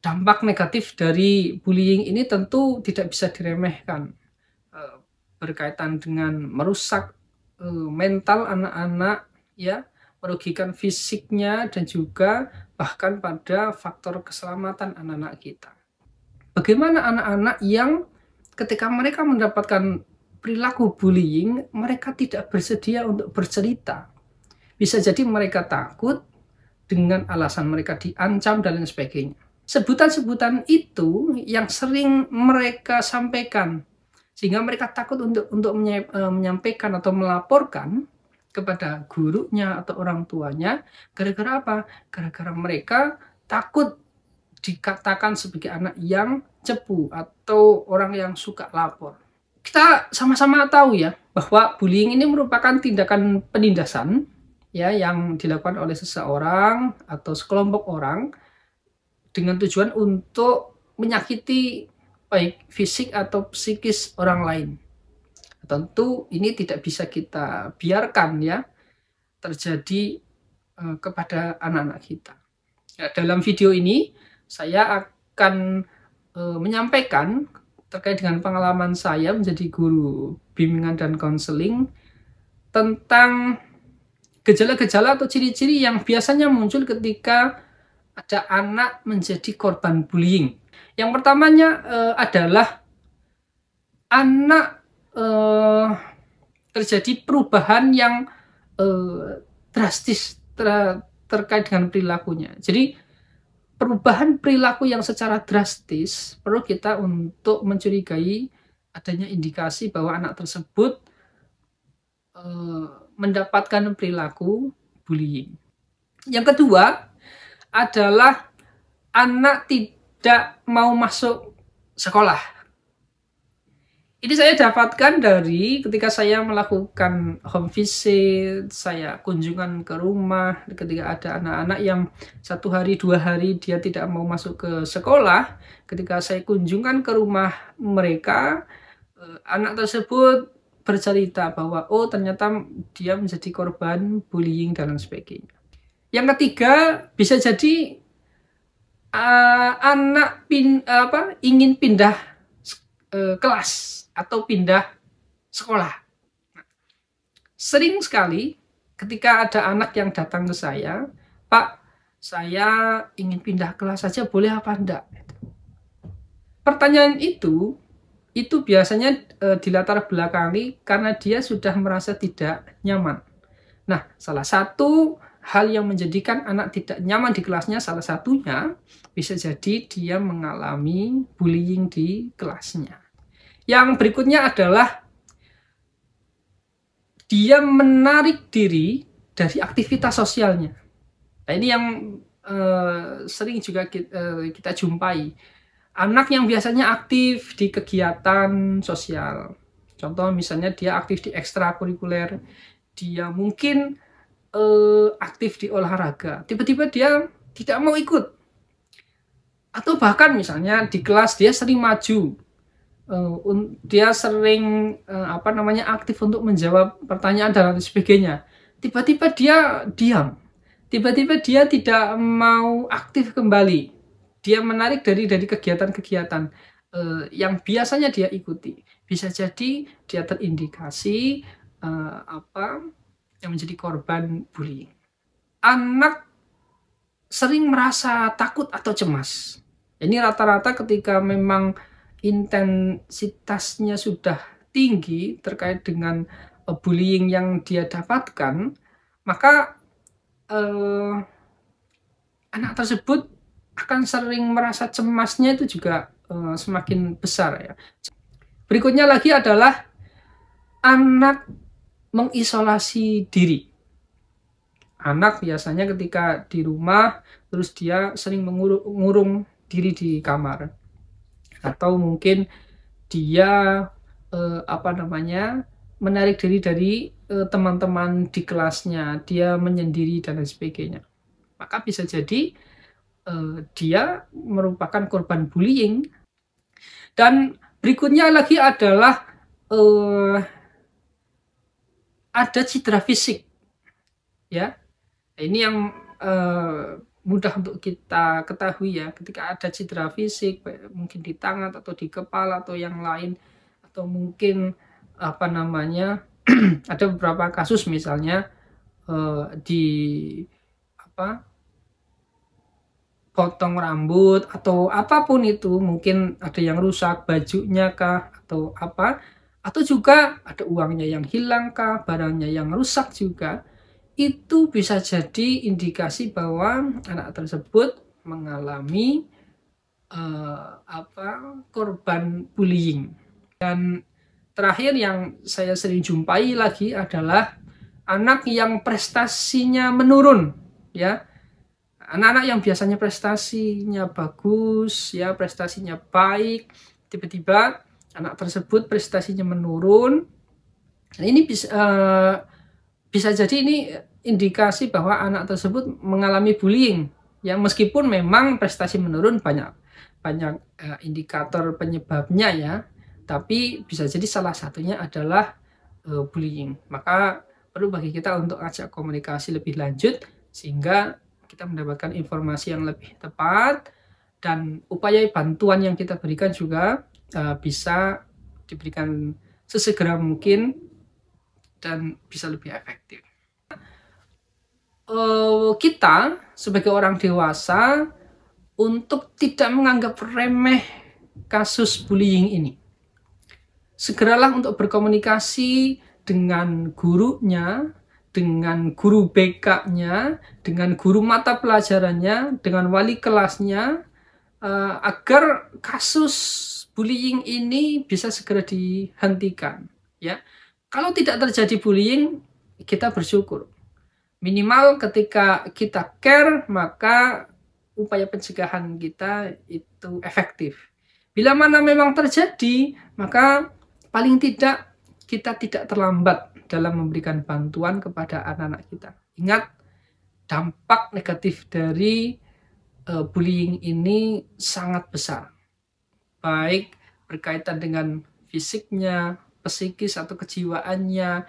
dampak negatif dari bullying ini tentu tidak bisa diremehkan, berkaitan dengan merusak, mental anak-anak ya, merugikan fisiknya dan juga bahkan pada faktor keselamatan anak-anak kita. Bagaimana anak-anak yang ketika mereka mendapatkan perilaku bullying, mereka tidak bersedia untuk bercerita. Bisa jadi mereka takut dengan alasan mereka diancam dan lain sebagainya. Sebutan-sebutan itu yang sering mereka sampaikan, sehingga mereka takut untuk menyampaikan atau melaporkan kepada gurunya atau orang tuanya. Gara-gara apa? Gara-gara mereka takut dikatakan sebagai anak yang cepu atau orang yang suka lapor. Kita sama-sama tahu ya bahwa bullying ini merupakan tindakan penindasan ya yang dilakukan oleh seseorang atau sekelompok orang dengan tujuan untuk menyakiti baik fisik atau psikis orang lain. Tentu ini tidak bisa kita biarkan ya terjadi kepada anak-anak kita. Ya, dalam video ini saya akan menyampaikan terkait dengan pengalaman saya menjadi guru bimbingan dan konseling tentang gejala-gejala atau ciri-ciri yang biasanya muncul ketika ada anak menjadi korban bullying. Yang pertamanya adalah anak terjadi perubahan yang drastis terkait dengan perilakunya. Jadi perubahan perilaku yang secara drastis perlu kita untuk mencurigai adanya indikasi bahwa anak tersebut mendapatkan perilaku bullying. Yang kedua adalah anak tidak mau masuk sekolah. Ini saya dapatkan dari ketika saya melakukan home visit, saya kunjungan ke rumah, ketika ada anak-anak yang 1 hari 2 hari dia tidak mau masuk ke sekolah, ketika saya kunjungan ke rumah mereka, anak tersebut bercerita bahwa oh ternyata dia menjadi korban bullying dan lain sebagainya. Yang ketiga bisa jadi anak ingin pindah kelas atau pindah sekolah. Sering sekali ketika ada anak yang datang ke saya, Pak, saya ingin pindah kelas saja boleh apa enggak? Pertanyaan itu biasanya dilatar belakangi karena dia sudah merasa tidak nyaman. Nah, salah satu hal yang menjadikan anak tidak nyaman di kelasnya, salah satunya bisa jadi dia mengalami bullying di kelasnya. Yang berikutnya adalah dia menarik diri dari aktivitas sosialnya. Nah, ini yang sering juga kita jumpai. Anak yang biasanya aktif di kegiatan sosial. Contoh misalnya dia aktif di ekstrakurikuler, dia mungkin aktif di olahraga, tiba-tiba dia tidak mau ikut, atau bahkan misalnya di kelas dia sering maju, dia sering aktif untuk menjawab pertanyaan dan lain sebagainya, tiba-tiba dia diam, tiba-tiba dia tidak mau aktif kembali, dia menarik dari kegiatan-kegiatan yang biasanya dia ikuti. Bisa jadi dia terindikasi yang menjadi korban bullying. Anak sering merasa takut atau cemas. Ini rata-rata ketika memang intensitasnya sudah tinggi terkait dengan bullying yang dia dapatkan, maka anak tersebut akan sering merasa cemasnya itu juga semakin besar ya. Berikutnya lagi adalah anak mengisolasi diri. Anak biasanya ketika di rumah terus dia sering mengurung diri di kamar, atau mungkin dia menarik diri dari teman-teman di kelasnya, dia menyendiri dan lain sebagainya. Maka bisa jadi dia merupakan korban bullying. Dan berikutnya lagi adalah ada cedera fisik ya. Ini yang mudah untuk kita ketahui ya, ketika ada cedera fisik, mungkin di tangan atau di kepala atau yang lain, atau mungkin apa namanya, ada beberapa kasus misalnya di apa, potong rambut atau apapun itu, mungkin ada yang rusak bajunya kah atau apa, atau juga ada uangnya yang hilang kah, barangnya yang rusak juga, itu bisa jadi indikasi bahwa anak tersebut mengalami korban bullying. Dan terakhir yang saya sering jumpai lagi adalah anak yang prestasinya menurun, ya. Anak-anak yang biasanya prestasinya bagus, ya, prestasinya baik, tiba-tiba anak tersebut prestasinya menurun. Nah, ini bisa jadi ini indikasi bahwa anak tersebut mengalami bullying, ya, meskipun memang prestasi menurun banyak indikator penyebabnya, ya, tapi bisa jadi salah satunya adalah bullying. Maka perlu bagi kita untuk ajak komunikasi lebih lanjut sehingga kita mendapatkan informasi yang lebih tepat, dan upaya bantuan yang kita berikan juga bisa diberikan sesegera mungkin dan bisa lebih efektif. Kita sebagai orang dewasa untuk tidak menganggap remeh kasus bullying ini. Segeralah untuk berkomunikasi dengan gurunya, dengan guru BK-nya, dengan guru mata pelajarannya, dengan wali kelasnya, agar kasus bullying ini bisa segera dihentikan. Ya, kalau tidak terjadi bullying, kita bersyukur. Minimal ketika kita care, maka upaya pencegahan kita itu efektif. Bila mana memang terjadi, maka paling tidak kita tidak terlambat dalam memberikan bantuan kepada anak-anak kita. Ingat, dampak negatif dari bullying ini sangat besar. Baik berkaitan dengan fisiknya, psikis atau kejiwaannya,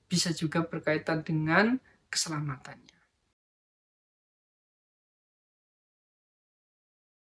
bisa juga berkaitan dengan keselamatannya.